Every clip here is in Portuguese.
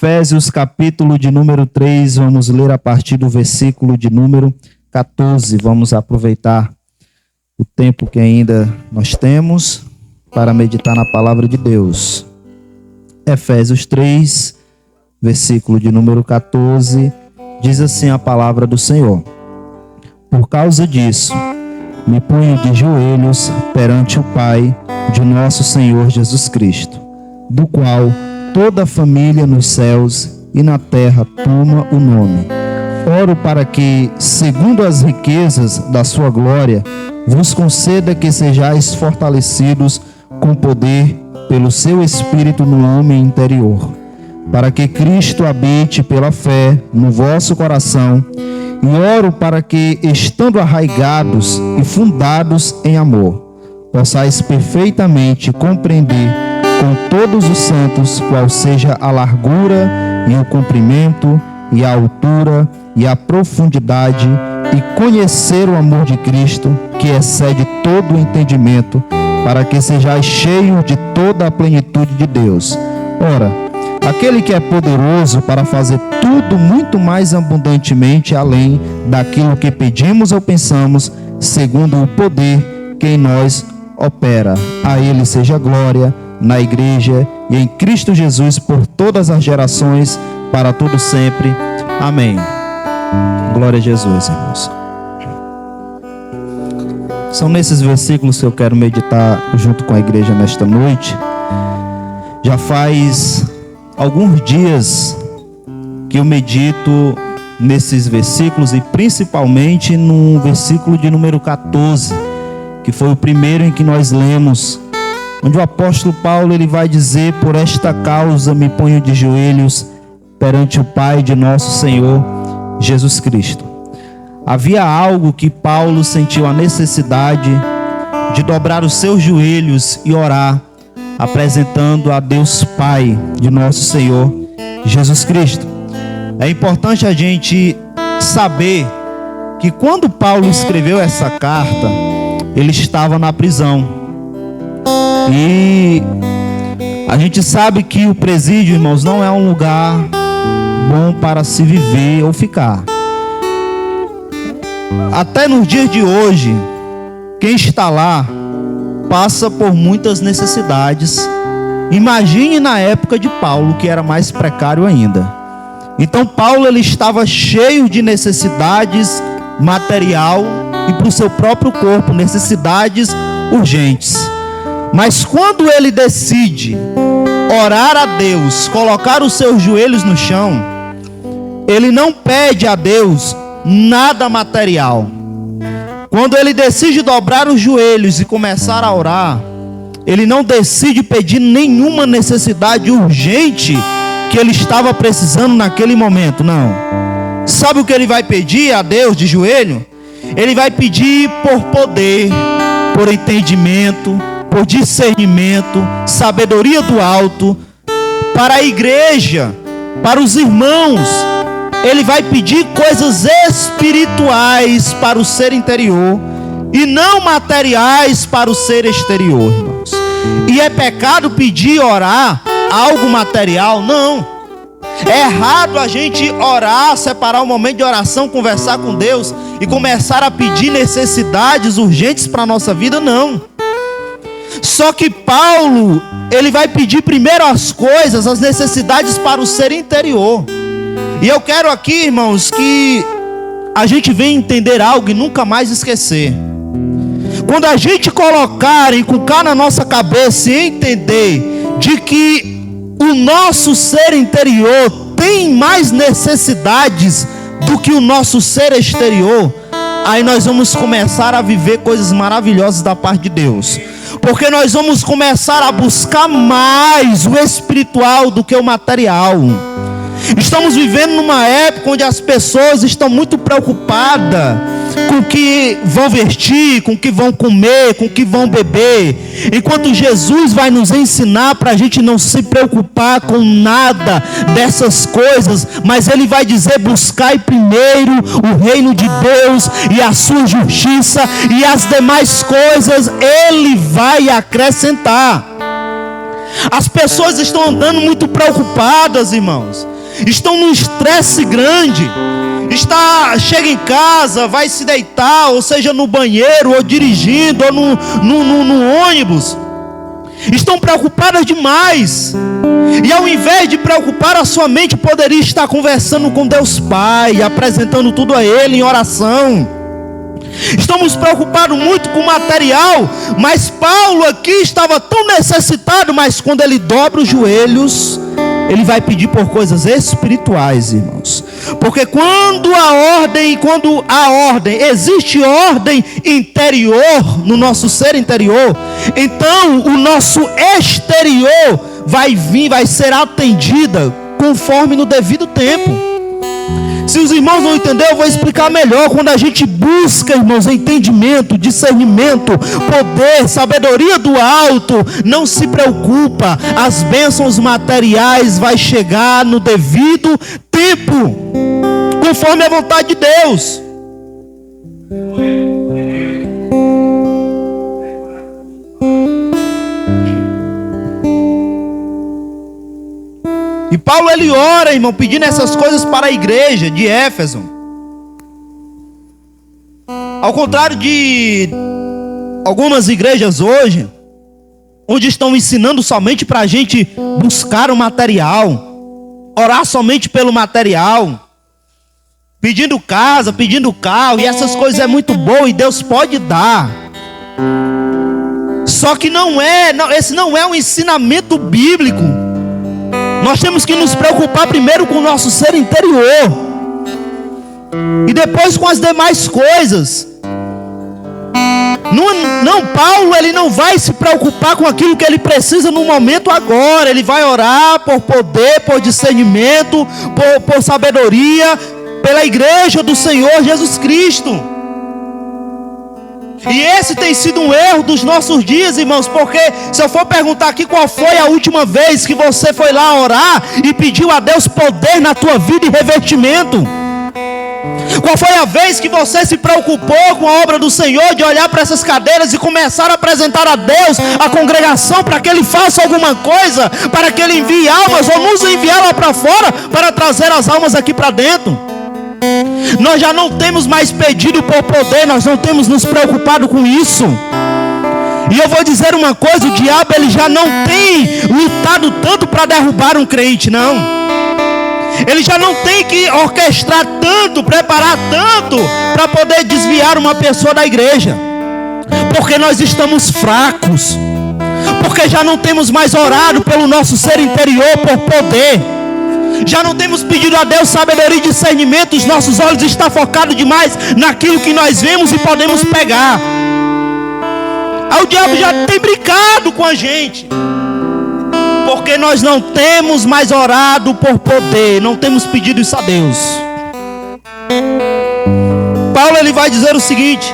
Efésios, capítulo de número 3, vamos ler a partir do versículo de número 14. Vamos aproveitar o tempo que ainda nós temos para meditar na palavra de Deus. Efésios 3, versículo de número 14, diz assim a palavra do Senhor: Por causa disso, me ponho de joelhos perante o Pai de nosso Senhor Jesus Cristo, do qual toda a família nos céus e na terra toma o nome. Oro para que, segundo as riquezas da sua glória, vos conceda que sejais fortalecidos com poder pelo seu Espírito no homem interior, para que Cristo habite pela fé no vosso coração, e oro para que, estando arraigados e fundados em amor, possais perfeitamente compreender com todos os santos qual seja a largura e o comprimento e a altura e a profundidade, e conhecer o amor de Cristo, que excede todo o entendimento, para que sejais cheios de toda a plenitude de Deus. Ora, aquele que é poderoso para fazer tudo muito mais abundantemente além daquilo que pedimos ou pensamos, segundo o poder que em nós opera. A ele seja glória na igreja e em Cristo Jesus por todas as gerações, para todo sempre. Amém. Glória a Jesus, irmãos. São nesses versículos que eu quero meditar junto com a igreja nesta noite. Já faz alguns dias que eu medito nesses versículos, e principalmente no versículo de número 14, que foi o primeiro em que nós lemos, onde o apóstolo Paulo ele vai dizer: por esta causa me ponho de joelhos perante o Pai de nosso Senhor Jesus Cristo. Havia algo que Paulo sentiu a necessidade de dobrar os seus joelhos e orar, apresentando a Deus Pai de nosso Senhor Jesus Cristo. É importante a gente saber que quando Paulo escreveu essa carta, ele estava na prisão. E a gente sabe que o presídio, irmãos, não é um lugar bom para se viver ou ficar. Até nos dias de hoje, quem está lá passa por muitas necessidades. Imagine na época de Paulo, que era mais precário ainda. Então Paulo ele estava cheio de necessidades material e para o seu próprio corpo, necessidades urgentes. Mas quando ele decide orar a Deus, colocar os seus joelhos no chão, ele não pede a Deus nada material. Quando ele decide dobrar os joelhos e começar a orar, ele não decide pedir nenhuma necessidade urgente que ele estava precisando naquele momento, não. Sabe o que ele vai pedir a Deus de joelho? Ele vai pedir por poder, por entendimento, por discernimento, sabedoria do alto, para a igreja, para os irmãos. Ele vai pedir coisas espirituais para o ser interior e não materiais para o ser exterior, irmãos. E é pecado pedir e orar algo material? Não. É errado a gente orar, separar um momento de oração, conversar com Deus e começar a pedir necessidades urgentes para a nossa vida? Não. Só que Paulo, ele vai pedir primeiro as coisas, as necessidades para o ser interior. E eu quero aqui, irmãos, que a gente venha entender algo e nunca mais esquecer. Quando a gente colocar, inculcar na nossa cabeça e entender de que o nosso ser interior tem mais necessidades do que o nosso ser exterior, aí nós vamos começar a viver coisas maravilhosas da parte de Deus. Porque nós vamos começar a buscar mais o espiritual do que o material. Estamos vivendo numa época onde as pessoas estão muito preocupadas com o que vão vestir, com o que vão comer, com o que vão beber. Enquanto Jesus vai nos ensinar para a gente não se preocupar com nada dessas coisas, mas Ele vai dizer: buscai primeiro o reino de Deus e a sua justiça, e as demais coisas Ele vai acrescentar. As pessoas estão andando muito preocupadas, irmãos. Estão num estresse grande. Chega em casa, vai se deitar, ou seja, no banheiro, ou dirigindo, ou no ônibus. Estão preocupadas demais. E ao invés de preocupar, a sua mente poderia estar conversando com Deus Pai, apresentando tudo a Ele em oração. Estamos preocupados muito com o material, mas Paulo aqui estava tão necessitado, mas quando ele dobra os joelhos, ele vai pedir por coisas espirituais, irmãos. Porque quando há ordem, existe ordem interior no nosso ser interior, então o nosso exterior vai ser atendida conforme no devido tempo. Se os irmãos não entenderam, eu vou explicar melhor. Quando a gente busca, irmãos, entendimento, discernimento, poder, sabedoria do alto, não se preocupa, as bênçãos materiais vai chegar no devido tempo, conforme a vontade de Deus. E Paulo ele ora, irmão, pedindo essas coisas para a igreja de Éfeso. Ao contrário de algumas igrejas hoje, onde estão ensinando somente para a gente buscar o material, orar somente pelo material, pedindo casa, pedindo carro, e essas coisas é muito boa e Deus pode dar. Só que esse não é um ensinamento bíblico. Nós temos que nos preocupar primeiro com o nosso ser interior e depois com as demais coisas. Paulo ele não vai se preocupar com aquilo que ele precisa no momento agora. Ele vai orar por poder, por discernimento, por sabedoria, pela igreja do Senhor Jesus Cristo. E esse tem sido um erro dos nossos dias, irmãos, porque se eu for perguntar aqui qual foi a última vez que você foi lá orar e pediu a Deus poder na tua vida e revestimento? Qual foi a vez que você se preocupou com a obra do Senhor, de olhar para essas cadeiras e começar a apresentar a Deus, a congregação, para que Ele faça alguma coisa, para que Ele envie almas ou nos enviar lá para fora, para trazer as almas aqui para dentro? Nós já não temos mais pedido por poder, nós não temos nos preocupado com isso. E eu vou dizer uma coisa, o diabo ele já não tem lutado tanto para derrubar um crente, não. Ele já não tem que orquestrar tanto, preparar tanto para poder desviar uma pessoa da igreja. Porque nós estamos fracos. Porque já não temos mais orado pelo nosso ser interior por poder. Já não temos pedido a Deus sabedoria e discernimento. Os nossos olhos estão focados demais naquilo que nós vemos e podemos pegar. Aí o diabo já tem brincado com a gente, porque nós não temos mais orado por poder, não temos pedido isso a Deus. Paulo ele vai dizer o seguinte,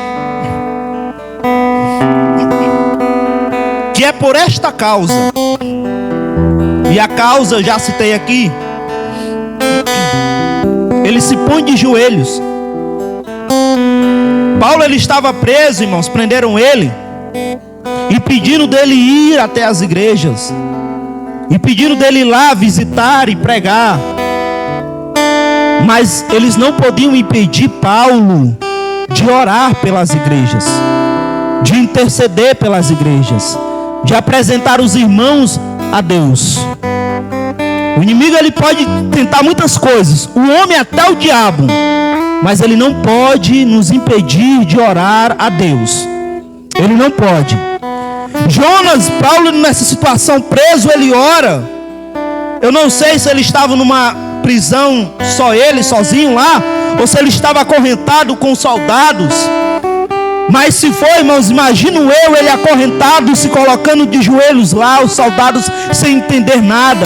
que é por esta causa, e a causa eu já citei aqui, ele se põe de joelhos. Paulo ele estava preso, irmãos, prenderam ele e pedindo dele ir até as igrejas, e pedindo dele ir lá visitar e pregar. Mas eles não podiam impedir Paulo de orar pelas igrejas, de interceder pelas igrejas, de apresentar os irmãos a Deus. O inimigo ele pode tentar muitas coisas, o homem até o diabo, mas ele não pode nos impedir de orar a Deus. Ele não pode. Jonas, Paulo nessa situação preso, ele ora. Eu não sei se ele estava numa prisão só ele, sozinho lá, ou se ele estava acorrentado com soldados. Mas se for, irmãos, imagino ele acorrentado, se colocando de joelhos lá, os soldados sem entender nada.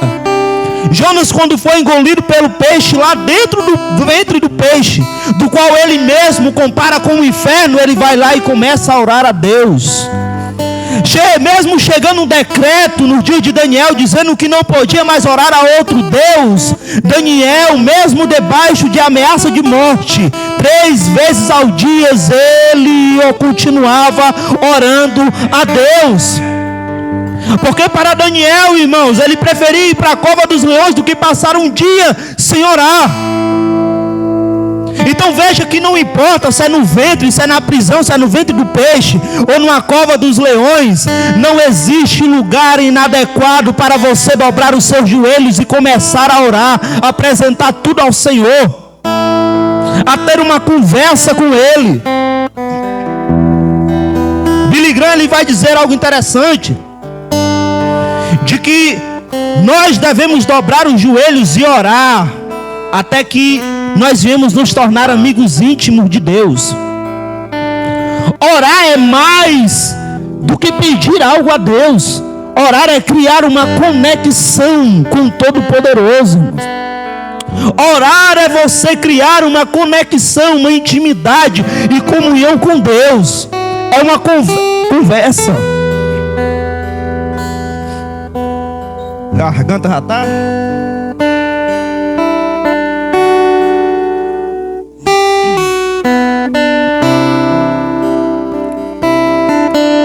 Jonas, quando foi engolido pelo peixe, lá dentro do ventre do peixe, do qual ele mesmo compara com o inferno, ele vai lá e começa a orar a Deus. Mesmo chegando um decreto no dia de Daniel, dizendo que não podia mais orar a outro Deus, Daniel, mesmo debaixo de ameaça de morte, 3 vezes ao dia, ele continuava orando a Deus. Porque para Daniel, irmãos, ele preferia ir para a cova dos leões do que passar um dia sem orar. Então veja que não importa se é no ventre, se é na prisão, se é no ventre do peixe ou numa cova dos leões, não existe lugar inadequado para você dobrar os seus joelhos e começar a orar, a apresentar tudo ao Senhor, a ter uma conversa com Ele. Billy Graham, ele vai dizer algo interessante, de que nós devemos dobrar os joelhos e orar até que nós viemos nos tornar amigos íntimos de Deus. Orar é mais do que pedir algo a Deus. Orar é criar uma conexão com o Todo-Poderoso. Orar é você criar uma conexão, uma intimidade e comunhão com Deus. É uma conversa. Garganta já tá.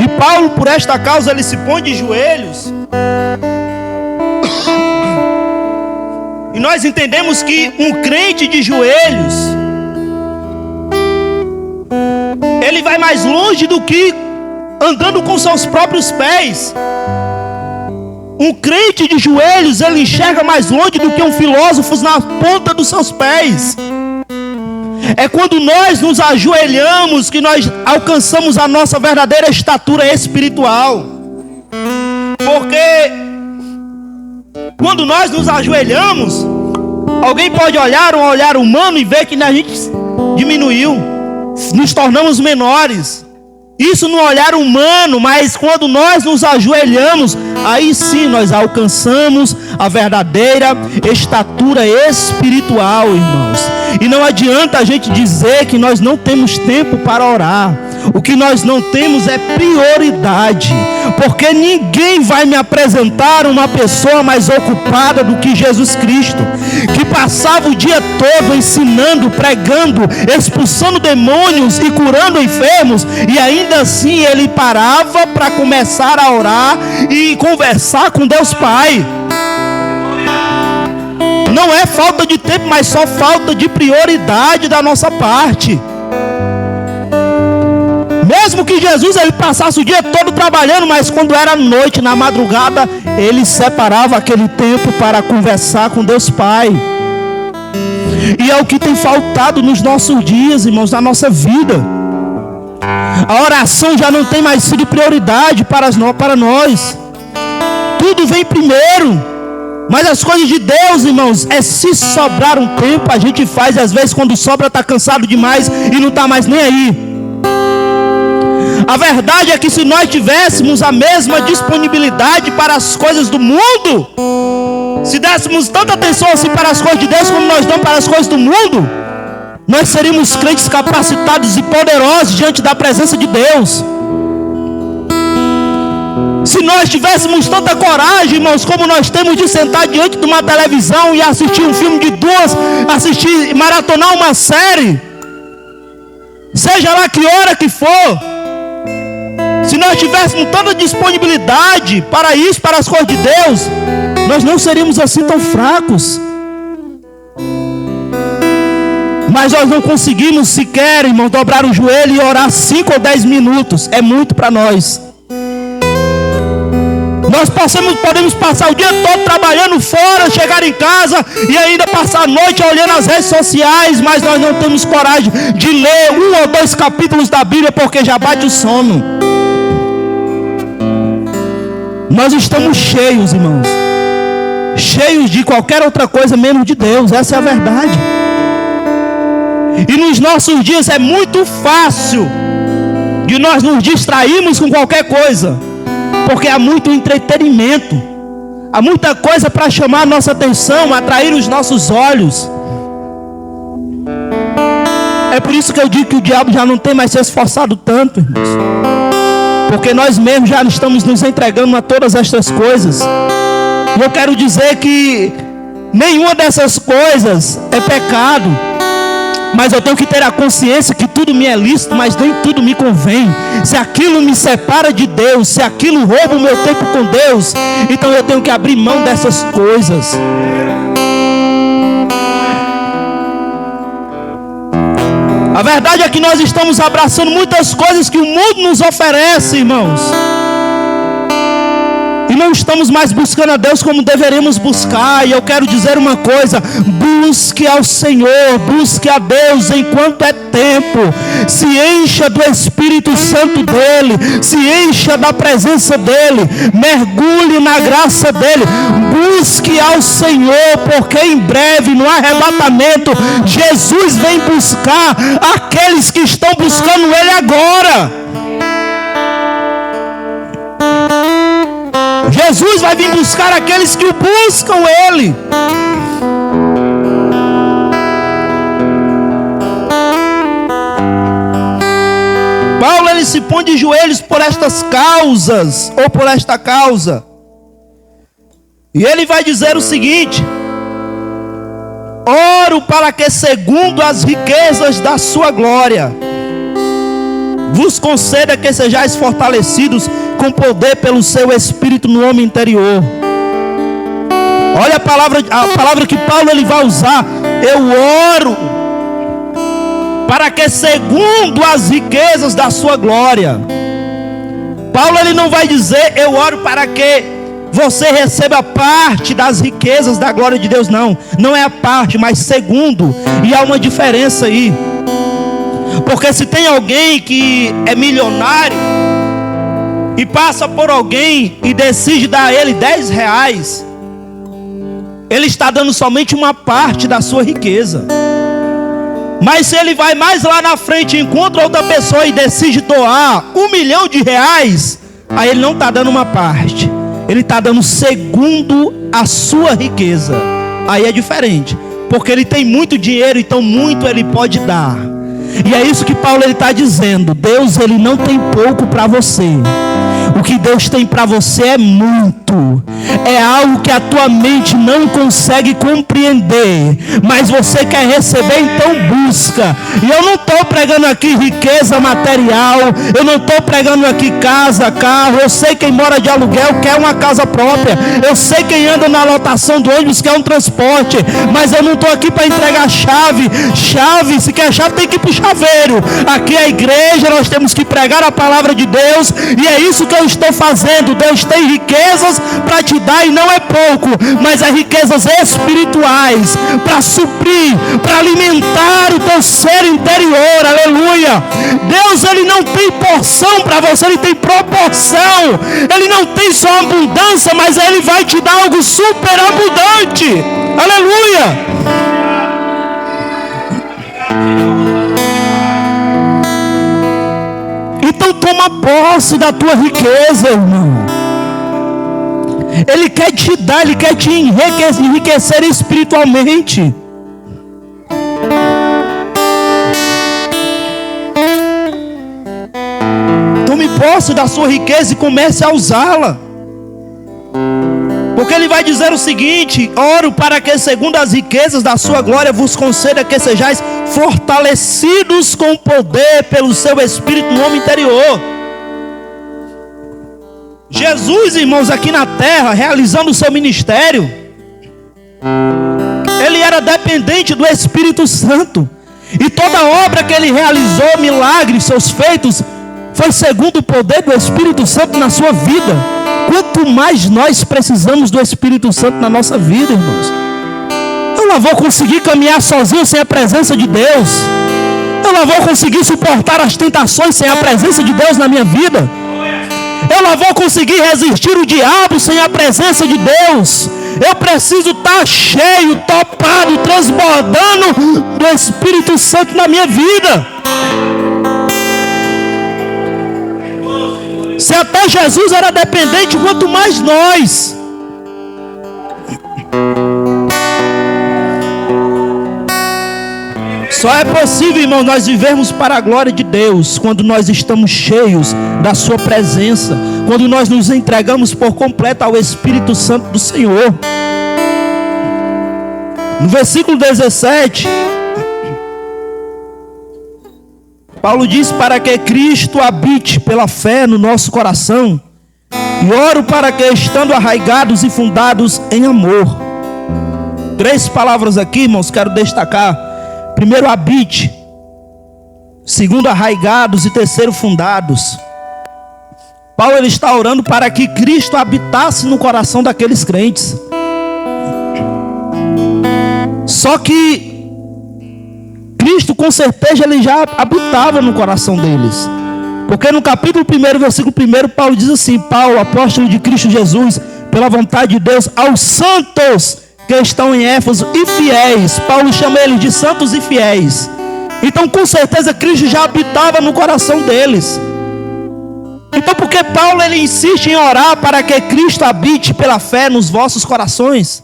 E Paulo, por esta causa, ele se põe de joelhos. E nós entendemos que um crente de joelhos, ele vai mais longe do que andando com seus próprios pés. Um crente de joelhos, ele enxerga mais longe do que um filósofo na ponta dos seus pés. É quando nós nos ajoelhamos que nós alcançamos a nossa verdadeira estatura espiritual. Porque quando nós nos ajoelhamos, alguém pode olhar um olhar humano e ver que a gente diminuiu, nos tornamos menores. Isso no olhar humano, mas quando nós nos ajoelhamos, aí sim nós alcançamos a verdadeira estatura espiritual, irmãos. E não adianta a gente dizer que nós não temos tempo para orar. O que nós não temos é prioridade. Porque ninguém vai me apresentar uma pessoa mais ocupada do que Jesus Cristo, que passava o dia todo ensinando, pregando, expulsando demônios e curando enfermos, e ainda assim ele parava para começar a orar e conversar com Deus Pai. Não é falta de tempo, mas só falta de prioridade da nossa parte. Mesmo que Jesus ele passasse o dia todo trabalhando, mas quando era noite, na madrugada, ele separava aquele tempo para conversar com Deus Pai. E é o que tem faltado nos nossos dias, irmãos, na nossa vida. A oração já não tem mais sido prioridade para nós. Tudo vem primeiro. Mas as coisas de Deus, irmãos, é se sobrar um tempo, a gente faz. Às vezes quando sobra está cansado demais e não está mais nem aí. A verdade é que se nós tivéssemos a mesma disponibilidade para as coisas do mundo, se dessemos tanta atenção assim para as coisas de Deus como nós damos para as coisas do mundo, nós seríamos crentes capacitados e poderosos diante da presença de Deus. Se nós tivéssemos tanta coragem, irmãos, como nós temos de sentar diante de uma televisão e assistir um filme de duas, maratonar uma série, seja lá que hora que for, se nós tivéssemos tanta disponibilidade para isso, para as coisas de Deus, nós não seríamos assim tão fracos. Mas nós não conseguimos sequer, irmão, dobrar o joelho e orar 5 ou 10 minutos. É muito para nós. Nós podemos passar o dia todo trabalhando fora, chegar em casa e ainda passar a noite olhando as redes sociais, mas nós não temos coragem de ler 1 ou 2 capítulos da Bíblia porque já bate o sono. Nós estamos cheios, irmãos, cheios de qualquer outra coisa menos de Deus. Essa é a verdade. E nos nossos dias é muito fácil de nós nos distrairmos com qualquer coisa, porque há muito entretenimento, há muita coisa para chamar a nossa atenção, atrair os nossos olhos. É por isso que eu digo que o diabo já não tem mais se esforçado tanto, irmãos, porque nós mesmos já estamos nos entregando a todas estas coisas. E eu quero dizer que nenhuma dessas coisas é pecado. Mas eu tenho que ter a consciência que tudo me é lícito, mas nem tudo me convém. Se aquilo me separa de Deus, se aquilo rouba o meu tempo com Deus, então eu tenho que abrir mão dessas coisas. A verdade é que nós estamos abraçando muitas coisas que o mundo nos oferece, irmãos. E não estamos mais buscando a Deus como deveríamos buscar. E eu quero dizer uma coisa: busque ao Senhor, busque a Deus enquanto é tempo. Se encha do Espírito Santo dEle, se encha da presença dEle, mergulhe na graça dEle. Busque ao Senhor, porque em breve, no arrebatamento, Jesus vem buscar aqueles que estão buscando Ele agora. Jesus vai vir buscar aqueles que o buscam Ele. Paulo, ele se põe de joelhos por estas causas, ou por esta causa. E ele vai dizer o seguinte: oro para que, segundo as riquezas da sua glória, vos conceda que sejais fortalecidos com poder pelo seu Espírito no homem interior. Olha a palavra que Paulo ele vai usar. Eu oro para que, segundo as riquezas da sua glória. Paulo ele não vai dizer eu oro para que você receba parte das riquezas da glória de Deus. Não é a parte, mas segundo. E há uma diferença aí. Porque se tem alguém que é milionário e passa por alguém e decide dar a ele 10 reais, ele está dando somente uma parte da sua riqueza. Mas se ele vai mais lá na frente e encontra outra pessoa e decide doar 1 milhão de reais, aí ele não está dando uma parte, ele está dando segundo a sua riqueza. Aí é diferente, porque ele tem muito dinheiro, então muito ele pode dar. E é isso que Paulo está dizendo. Deus ele não tem pouco para você. O que Deus tem para você é muito. É algo que a tua mente não consegue compreender, mas você quer receber, então busca. E eu não estou pregando aqui riqueza material, eu não estou pregando aqui casa, carro. Eu sei quem mora de aluguel quer uma casa própria, eu sei quem anda na lotação do ônibus quer um transporte, mas eu não estou aqui para entregar chave. Se quer chave tem que ir para o chaveiro. Aqui é a igreja, nós temos que pregar a palavra de Deus, e é isso que eu estou fazendo. Deus tem riquezas para te dar, e não é pouco, mas é riquezas espirituais para suprir, para alimentar o teu ser interior. Aleluia. Deus ele não tem porção para você, ele tem proporção. Ele não tem só abundância, mas ele vai te dar algo super abundante. Aleluia. Então toma posse da tua riqueza, irmão. Ele quer te dar, ele quer te enriquecer espiritualmente. Tome posse da sua riqueza e comece a usá-la. Porque ele vai dizer o seguinte: oro para que, segundo as riquezas da sua glória, vos conceda que sejais fortalecidos com poder pelo seu Espírito no homem interior. Jesus, irmãos, aqui na terra, realizando o seu ministério, ele era dependente do Espírito Santo. E toda a obra que ele realizou, milagres, seus feitos, foi segundo o poder do Espírito Santo na sua vida. Quanto mais nós precisamos do Espírito Santo na nossa vida, irmãos. Eu não vou conseguir caminhar sozinho sem a presença de Deus. Eu não vou conseguir suportar as tentações sem a presença de Deus na minha vida. Eu não vou conseguir resistir o diabo sem a presença de Deus. Eu preciso estar cheio, topado, transbordando do Espírito Santo na minha vida. Se até Jesus era dependente, quanto mais nós. Só é possível, irmão, nós vivermos para a glória de Deus quando nós estamos cheios da sua presença, quando nós nos entregamos por completo ao Espírito Santo do Senhor. No versículo 17, Paulo diz para que Cristo habite pela fé no nosso coração. E oro para que, estando arraigados e fundados em amor. 3 palavras aqui, irmãos, quero destacar. Primeiro, habite. Segundo, arraigados. E terceiro, fundados. Paulo ele está orando para que Cristo habitasse no coração daqueles crentes. Só que Cristo, com certeza, ele já habitava no coração deles. Porque no capítulo 1, versículo 1, Paulo diz assim: Paulo, apóstolo de Cristo Jesus, pela vontade de Deus, aos santos que estão em Éfeso e fiéis. Paulo chama eles de santos e fiéis. Então, com certeza, Cristo já habitava no coração deles. Então, por que Paulo ele insiste em orar para que Cristo habite pela fé nos vossos corações?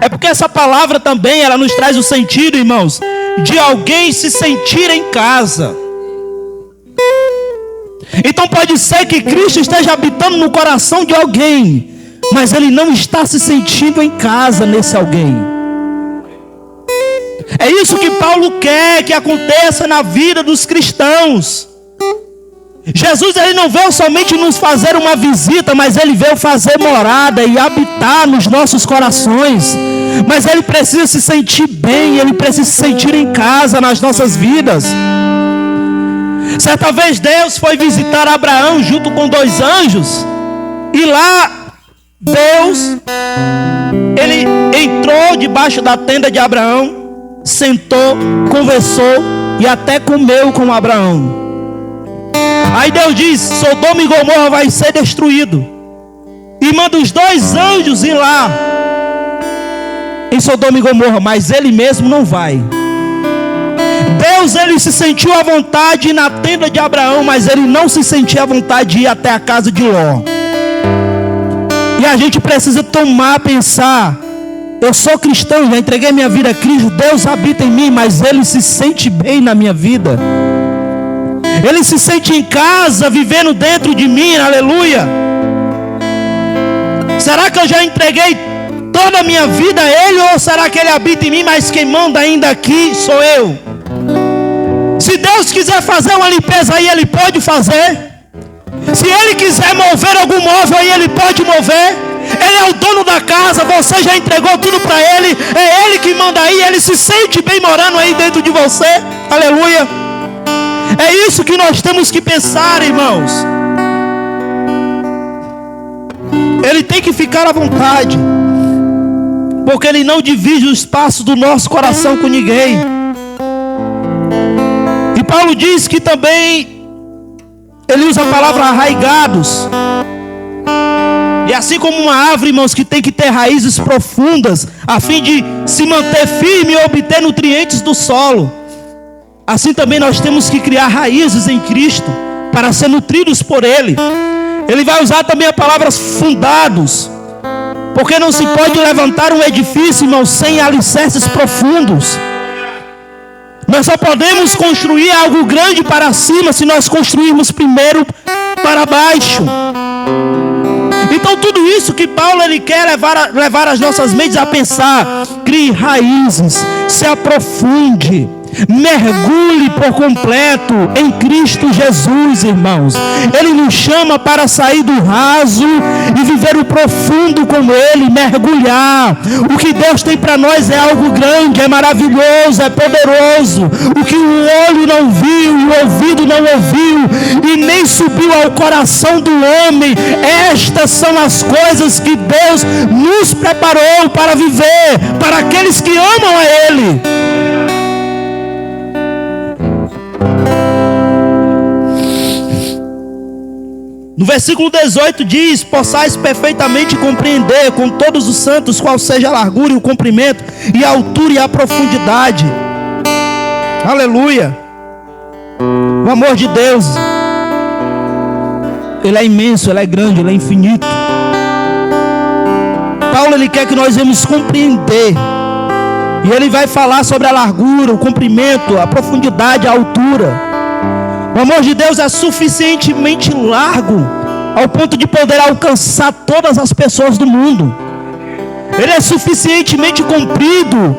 É porque essa palavra também, ela nos traz o sentido, irmãos, de alguém se sentir em casa. Então pode ser que Cristo esteja habitando no coração de alguém, mas ele não está se sentindo em casa nesse alguém. É isso que Paulo quer que aconteça na vida dos cristãos. Jesus ele não veio somente nos fazer uma visita, mas ele veio fazer morada e habitar nos nossos corações. Mas ele precisa se sentir bem, ele precisa se sentir em casa nas nossas vidas. Certa vez Deus foi visitar Abraão junto com 2 anjos. E lá Deus, ele entrou debaixo da tenda de Abraão, sentou, conversou e até comeu com Abraão. Aí Deus diz: Sodoma e Gomorra vai ser destruído. E manda os 2 anjos ir lá em Sodoma e Gomorra, mas ele mesmo não vai. Deus ele se sentiu à vontade na tenda de Abraão, mas ele não se sentia à vontade de ir até a casa de Ló. E a gente precisa pensar: eu sou cristão, já entreguei minha vida a Cristo, Deus habita em mim, mas ele se sente bem na minha vida. Ele se sente em casa, vivendo dentro de mim, aleluia. Será que eu já entreguei toda a minha vida a Ele, ou será que Ele habita em mim, mas quem manda ainda aqui sou eu? Se Deus quiser fazer uma limpeza aí, Ele pode fazer. Se Ele quiser mover algum móvel aí, Ele pode mover. Ele é o dono da casa, você já entregou tudo para Ele. É Ele que manda aí, Ele se sente bem morando aí dentro de você, aleluia. É isso que nós temos que pensar, irmãos. Ele tem que ficar à vontade, porque Ele não divide o espaço do nosso coração com ninguém. E Paulo diz que também ele usa a palavra arraigados. E assim como uma árvore, irmãos, que tem que ter raízes profundas a fim de se manter firme e obter nutrientes do solo, assim também nós temos que criar raízes em Cristo para ser nutridos por Ele. Ele vai usar também a palavra fundados, porque não se pode levantar um edifício, irmão, sem alicerces profundos. Nós só podemos construir algo grande para cima se nós construirmos primeiro para baixo. Então tudo isso que Paulo ele quer levar as nossas mentes a pensar: crie raízes, se aprofunde, mergulhe por completo em Cristo Jesus, irmãos. Ele nos chama para sair do raso e viver o profundo com Ele, mergulhar. O que Deus tem para nós é algo grande, é maravilhoso, é poderoso. O que o olho não viu, o ouvido não ouviu e nem subiu ao coração do homem, estas são as coisas que Deus nos preparou para viver, para aqueles que amam a Ele. No versículo 18 diz: possais perfeitamente compreender com todos os santos qual seja a largura e o comprimento e a altura e a profundidade. Aleluia. O amor de Deus, Ele é imenso, Ele é grande, Ele é infinito. Paulo ele quer que nós vamos compreender. E ele vai falar sobre a largura, o comprimento, a profundidade, a altura. O amor de Deus é suficientemente largo ao ponto de poder alcançar todas as pessoas do mundo. Ele é suficientemente comprido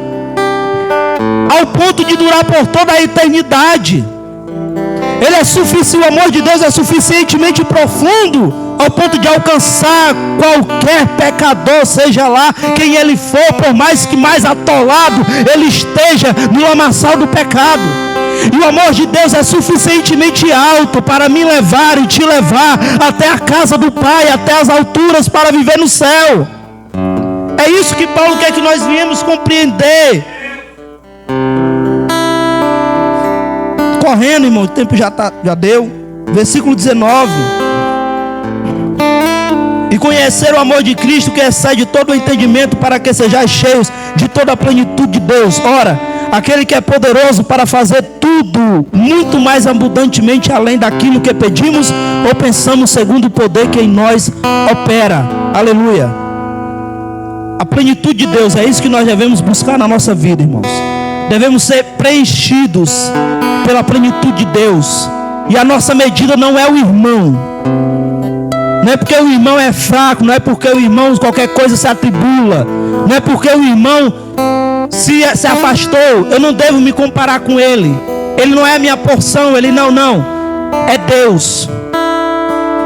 ao ponto de durar por toda a eternidade. Ele é suficiente, o amor de Deus é suficientemente profundo ao ponto de alcançar qualquer pecador, seja lá quem ele for, por mais que mais atolado ele esteja no lamaçal do pecado. E o amor de Deus é suficientemente alto para me levar e te levar até a casa do Pai, até as alturas, para viver no céu. É isso que Paulo quer que nós viemos compreender. Correndo, irmão, o tempo já deu. Versículo 19. E conhecer o amor de Cristo, que excede todo o entendimento, para que sejais cheios de toda a plenitude de Deus. Ora, aquele que é poderoso para fazer tudo muito mais abundantemente além daquilo que pedimos ou pensamos, segundo o poder que em nós opera. Aleluia. A plenitude de Deus, é isso que nós devemos buscar na nossa vida, irmãos. Devemos ser preenchidos pela plenitude de Deus. E a nossa medida não é o irmão. Não é porque o irmão é fraco, não é porque o irmão qualquer coisa se atribula, não é porque o irmão se afastou, eu não devo me comparar com ele. Ele não é a minha porção, ele não. É Deus.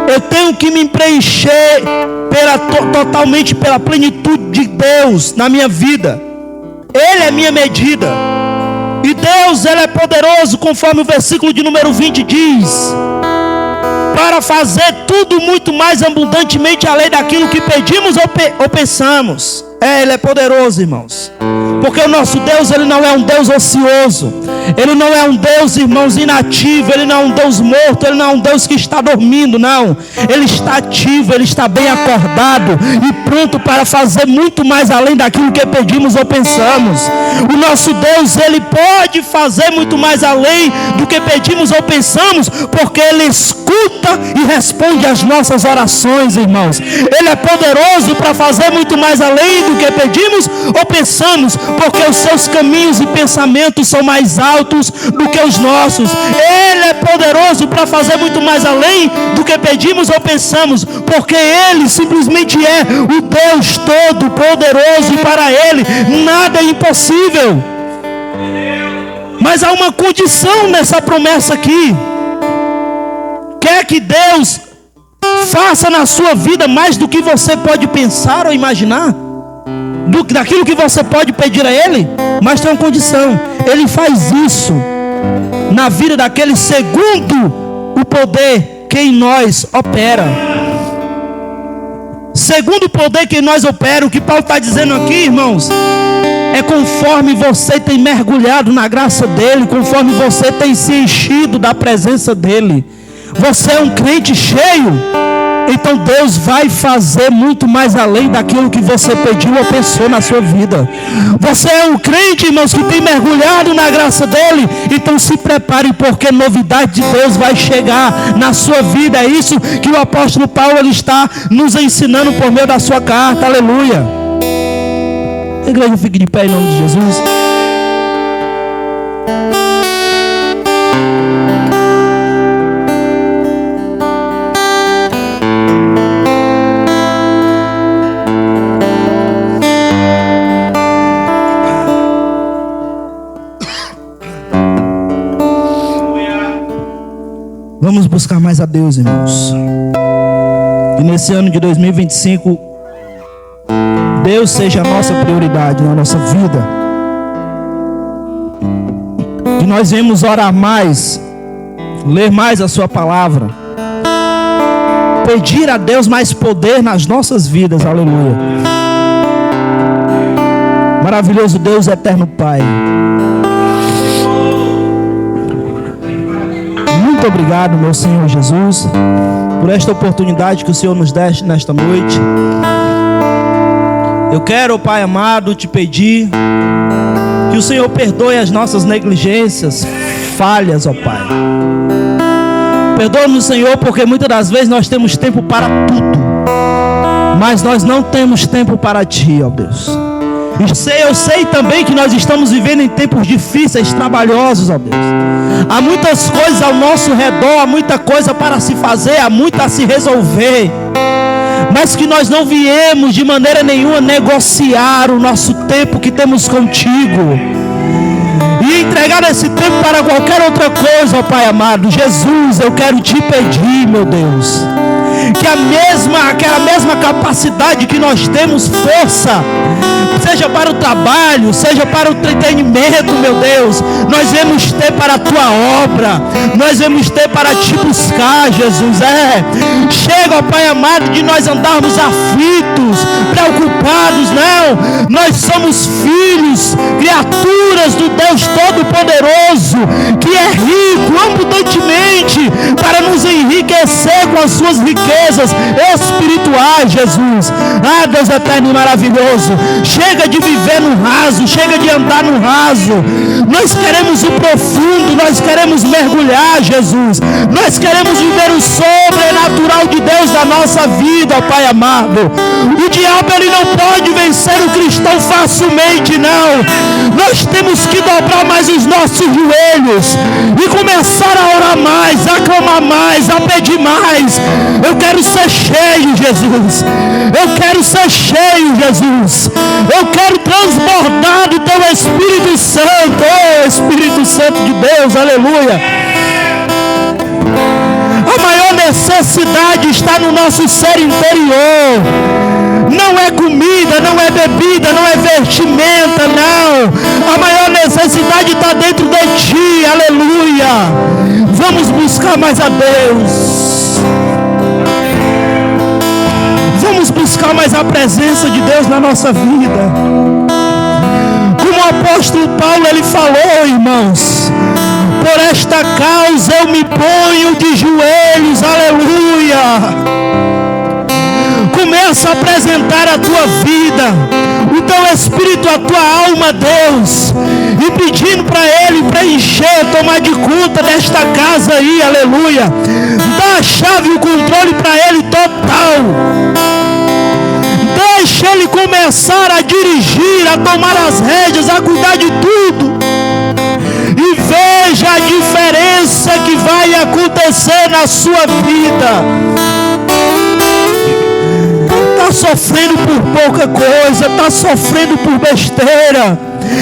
Eu tenho que me preencher totalmente pela plenitude de Deus na minha vida. Ele é minha medida. E Deus, Ele é poderoso, conforme o versículo de número 20 diz, para fazer tudo muito mais abundantemente além daquilo que pedimos ou pensamos. Ele é poderoso, irmãos. Porque o nosso Deus, Ele não é um Deus ocioso. Ele não é um Deus, irmãos, inativo. Ele não é um Deus morto. Ele não é um Deus que está dormindo, não. Ele está ativo, Ele está bem acordado e pronto para fazer muito mais além daquilo que pedimos ou pensamos. O nosso Deus, Ele pode fazer muito mais além do que pedimos ou pensamos, porque Ele escuta e responde às nossas orações, irmãos. Ele é poderoso para fazer muito mais além do que pedimos ou pensamos, porque os seus caminhos e pensamentos são mais altos do que os nossos. Ele é poderoso para fazer muito mais além do que pedimos ou pensamos, porque Ele simplesmente é o Deus todo-poderoso, e para Ele nada é impossível. Mas há uma condição nessa promessa aqui. Quer que Deus faça na sua vida mais do que você pode pensar ou imaginar, daquilo que você pode pedir a Ele, mas tem uma condição: Ele faz isso na vida daquele segundo o poder que em nós opera. Segundo o poder que em nós opera. O que Paulo está dizendo aqui, irmãos, é conforme você tem mergulhado na graça dEle, conforme você tem se enchido da presença dEle. Você é um crente cheio, então Deus vai fazer muito mais além daquilo que você pediu ou pensou na sua vida. Você é um crente, irmãos, que tem mergulhado na graça dEle, então se prepare, porque novidade de Deus vai chegar na sua vida. É isso que o apóstolo Paulo ele está nos ensinando por meio da sua carta. Aleluia. A igreja fique de pé em nome de Jesus. Vamos buscar mais a Deus, irmãos. E nesse ano de 2025, Deus seja a nossa prioridade na nossa vida. Que nós venhamos orar mais, ler mais a sua palavra, pedir a Deus mais poder nas nossas vidas. Aleluia. Maravilhoso Deus, eterno Pai, muito obrigado, meu Senhor Jesus, por esta oportunidade que o Senhor nos deste nesta noite. Eu quero, Pai amado, te pedir que o Senhor perdoe as nossas negligências, falhas, ó Pai. Perdoa-nos, Senhor, porque muitas das vezes nós temos tempo para tudo, mas nós não temos tempo para Ti, ó Deus. Eu sei também que nós estamos vivendo em tempos difíceis, trabalhosos, ó Deus. Há muitas coisas ao nosso redor, há muita coisa para se fazer, há muito a se resolver. Mas que nós não viemos de maneira nenhuma negociar o nosso tempo que temos contigo. e entregar esse tempo para qualquer outra coisa, ó Pai amado. Jesus, eu quero te pedir, meu Deus, que aquela mesma capacidade que nós temos, força, seja para o trabalho, seja para o entretenimento, meu Deus, nós vamos ter para a tua obra, nós vamos ter para te buscar, Jesus. Chega, ó Pai amado, de nós andarmos aflitos, preocupados. Não, nós somos filhos, criaturas do Deus Todo-Poderoso, que é rico abundantemente para nos enriquecer com as suas riquezas espirituais, Jesus. Deus eterno e maravilhoso, chega de viver no raso, chega de andar no raso. Nós queremos o profundo, nós queremos mergulhar, Jesus. Nós queremos viver o sobrenatural de Deus na nossa vida, ó Pai amado. O diabo, ele não pode vencer o cristão facilmente, não. Nós temos que dobrar mais os nossos joelhos e começar a orar mais, a clamar mais, a pedir mais. Eu quero ser cheio, Jesus. Eu quero ser cheio, Jesus. Eu quero transbordar do teu Espírito Santo. Oh, Espírito Santo de Deus, aleluia. A maior necessidade está no nosso ser interior. Não é comida, não é bebida, não é vestimenta, não. A maior necessidade está dentro de ti, aleluia. Vamos buscar mais a Deus. Vamos buscar mais a presença de Deus na nossa vida. Como o apóstolo Paulo, ele falou, irmãos: por esta causa eu me ponho de joelhos, aleluia. Começa a apresentar a tua vida, o teu espírito, a tua alma a Deus, e pedindo para Ele preencher, tomar de conta desta casa aí, aleluia. Dá a chave e o controle para Ele total. Deixa Ele começar a dirigir, a tomar as rédeas, a cuidar de tudo. E veja a diferença que vai acontecer na sua vida. Está sofrendo por pouca coisa, está sofrendo por besteira,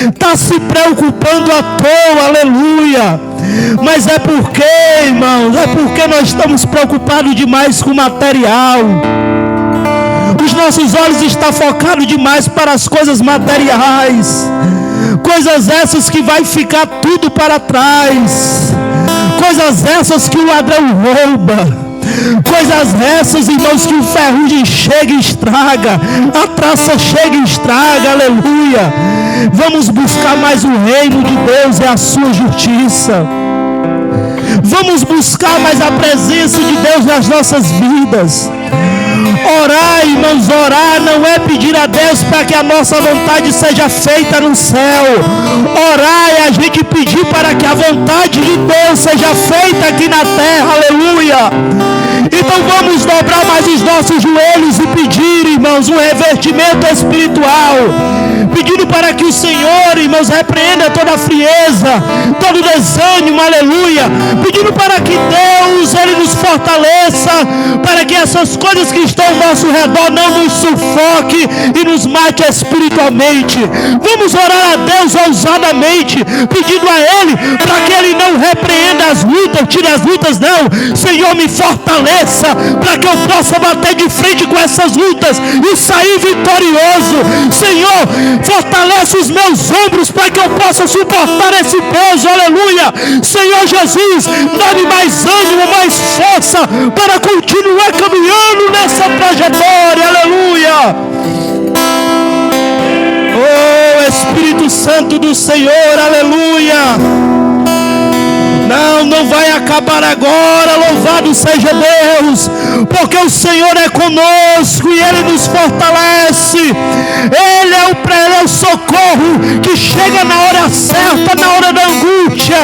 está se preocupando à toa, aleluia. Mas é porque, irmãos, é porque nós estamos preocupados demais com o material. Os nossos olhos estão focados demais para as coisas materiais, coisas essas que vai ficar tudo para trás, coisas essas que o ladrão rouba, coisas essas, irmãos, que o ferrugem chega e estraga, a traça chega e estraga, aleluia. Vamos buscar mais o reino de Deus e a sua justiça. Vamos buscar mais a presença de Deus nas nossas vidas. Orar, irmãos, orar não é pedir a Deus para que a nossa vontade seja feita no céu. Orar é a gente pedir para que a vontade de Deus seja feita aqui na terra, aleluia. Então vamos dobrar mais os nossos joelhos e pedir, irmãos, um revestimento espiritual, pedindo para que o Senhor, irmãos, repreenda toda a frieza, todo desânimo, aleluia, pedindo para que Deus, Ele nos fortaleça, para que essas coisas que estão ao nosso redor não nos sufoque e nos mate espiritualmente. Vamos orar a Deus ousadamente, pedindo a Ele para que Ele não repreenda as lutas, tire as lutas, não. Senhor, me fortaleça para que eu possa bater de frente com essas lutas e sair vitorioso. Senhor, fortalece os meus ombros para que eu possa suportar esse peso, aleluia. Senhor Jesus, dá-me mais ânimo, mais força para continuar caminhando nessa trajetória, aleluia. Oh, Espírito Santo do Senhor, aleluia. Não vai acabar agora, louvado seja Deus, porque o Senhor é conosco e Ele nos fortalece. Ele é o socorro que chega na hora certa, na hora da angústia.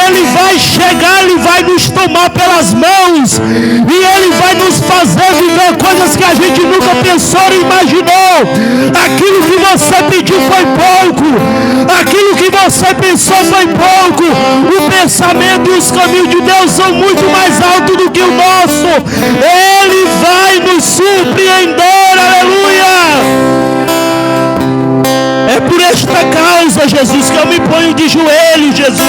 Ele vai chegar, Ele vai nos tomar pelas mãos e Ele vai nos fazer viver coisas que a gente nunca pensou ou imaginou. Aquilo que você pediu foi pouco, aquilo que você pensou foi pouco. O pensamento e os caminhos de Deus são muito mais altos do que o nosso. Ele vai nos surpreender, aleluia. É por esta causa, causa, Jesus, que eu me ponho de joelho, Jesus.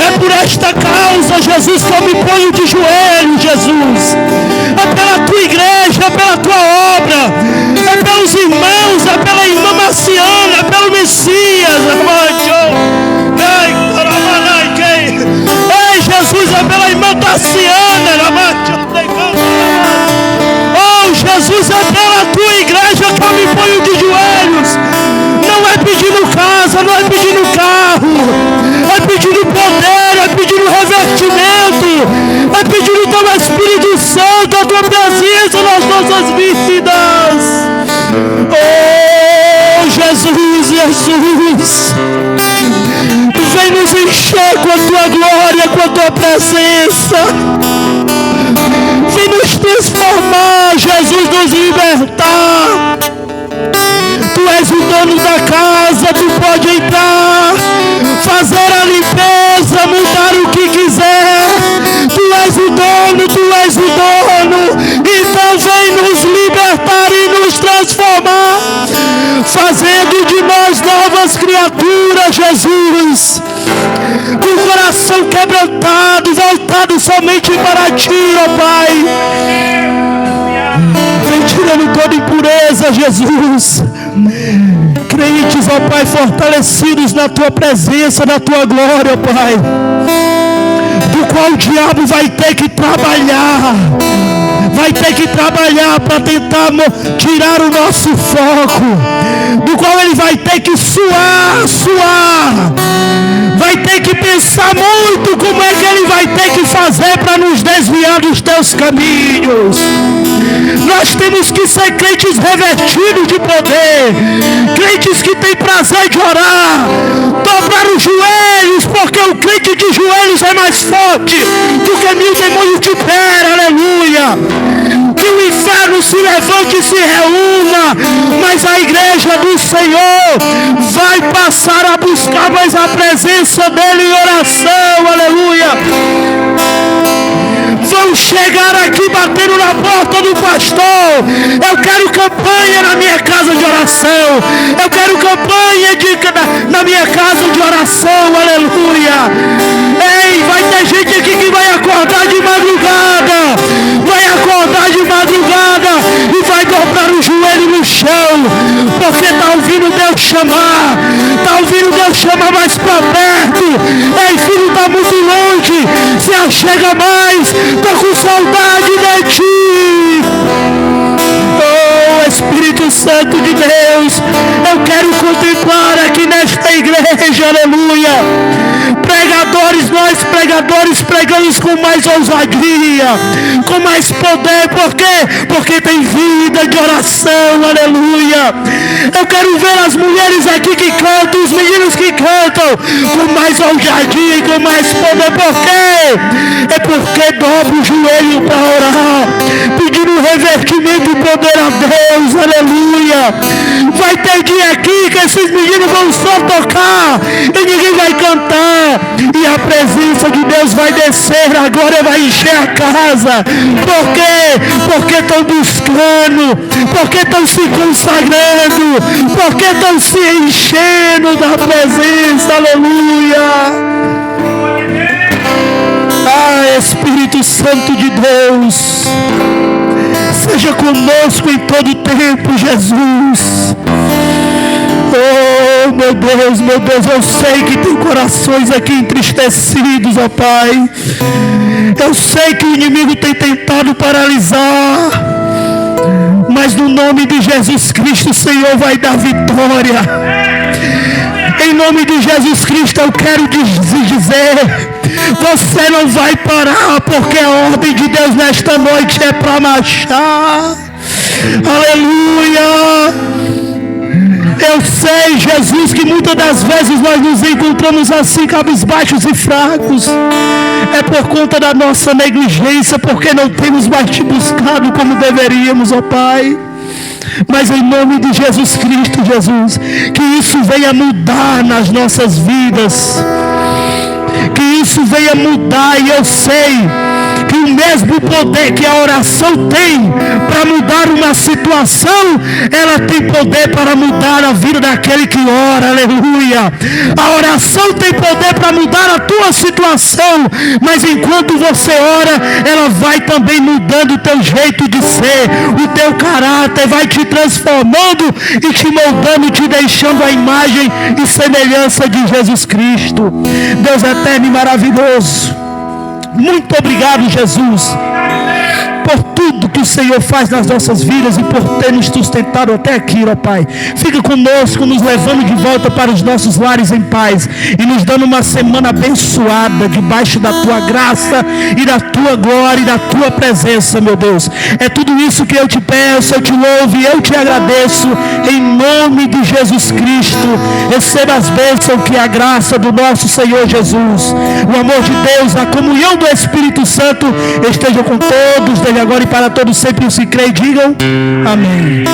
É por esta causa, Jesus, que eu me ponho de joelho, Jesus. É pela tua igreja, é pela tua obra, é pelos irmãos, é pela irmã Marciana, é pelo Messias. Ei, Jesus, é pela irmã Tassiana. Oh, Jesus, é pela tua igreja que eu me ponho de joelhos. Não é pedindo casa, não é pedindo carro, é pedindo poder, é pedindo revestimento, é pedindo teu Espírito Santo, a tua presença nas nossas vidas. Oh, Jesus, Jesus, vem nos encher com a tua glória, com a tua presença. Vem nos transformar, Jesus, nos libertar. Tu és o dono da casa, tu pode entrar, fazer a limpeza, mudar o que quiser. Tu és o dono, tu és o dono. Então vem nos libertar e nos transformar, fazendo de nós novas criaturas, Jesus. Com o coração quebrantado, voltado somente para ti, ó Pai. Vem tirando toda impureza, Jesus. Crentes, ó Pai, fortalecidos na tua presença, na tua glória, ó Pai, do qual o diabo vai ter que trabalhar para tentar tirar o nosso foco, do qual ele vai ter que suar, vai ter que pensar muito como é que ele vai ter que fazer para nos desviar dos teus caminhos. Nós temos que ser crentes revestidos de poder, crentes que têm prazer de orar, dobrar os joelhos, porque o crente de joelhos é mais forte do que 1000 demônios de pé, aleluia. Que o inferno se levante e se reúna, mas a igreja do Senhor vai passar a buscar mais a presença dele em oração, aleluia. Vão chegar aqui batendo na porta do pastor. Eu quero campanha na minha casa de oração. Eu quero campanha na minha casa de oração, aleluia. Ei, vai ter gente aqui que vai acordar de madrugada, e vai dobrar o joelho no chão, porque está ouvindo Deus chamar, mais para perto. Ei, filho, está muito longe, se achega mais, estou com saudade de ti. Oh, Espírito Santo de Deus, eu quero contemplar aqui nesta igreja, aleluia, nós pregadores pregamos com mais ousadia, com mais poder. Por quê? Porque tem vida de oração, aleluia. Eu quero ver as mulheres aqui que cantam, os meninos que cantam com mais ousadia e com mais poder. Por quê? É porque dobra o joelho para orar, pedindo revestimento e poder a Deus, aleluia. Vai ter dia aqui que esses meninos vão só tocar e ninguém vai cantar, e a presença de Deus vai descer, a glória vai encher a casa. Por quê? Porque estão buscando, porque estão se consagrando, porque estão se enchendo da presença, aleluia. Ah, Espírito Santo de Deus, seja conosco em todo tempo, Jesus. Oh, meu Deus, eu sei que tem corações aqui entristecidos, ó Pai. Eu sei que o inimigo tem tentado paralisar, mas no nome de Jesus Cristo, o Senhor vai dar vitória. Em nome de Jesus Cristo, eu quero dizer, você não vai parar, porque a ordem de Deus nesta noite é para marchar. Aleluia. Eu sei, Jesus, que muitas das vezes nós nos encontramos assim, cabisbaixos e fracos. É por conta da nossa negligência, porque não temos mais te buscado como deveríamos, ó Pai. Mas em nome de Jesus Cristo, Jesus, que isso venha mudar nas nossas vidas, que isso venha mudar. E eu sei que o mesmo poder que a oração tem para mudar uma situação, ela tem poder para mudar a vida daquele que ora. Aleluia. A oração tem poder para mudar a tua situação, mas enquanto você ora, ela vai também mudando o teu jeito de ser, o teu caráter, vai te transformando e te moldando, te deixando a imagem e semelhança de Jesus Cristo. Deus eterno e maravilhoso, muito obrigado, Jesus, por tudo que o Senhor faz nas nossas vidas e por ter nos sustentado até aqui, ó Pai. Fica conosco, nos levando de volta para os nossos lares em paz e nos dando uma semana abençoada debaixo da Tua graça e da Tua glória e da Tua presença, meu Deus. É tudo isso que eu te peço, eu te louvo e eu te agradeço em nome de Jesus Cristo. Receba as bênçãos, que a graça do nosso Senhor Jesus, o amor de Deus, a comunhão do Espírito Santo esteja com todos, desde agora e para todos sempre, se crê, digam amém.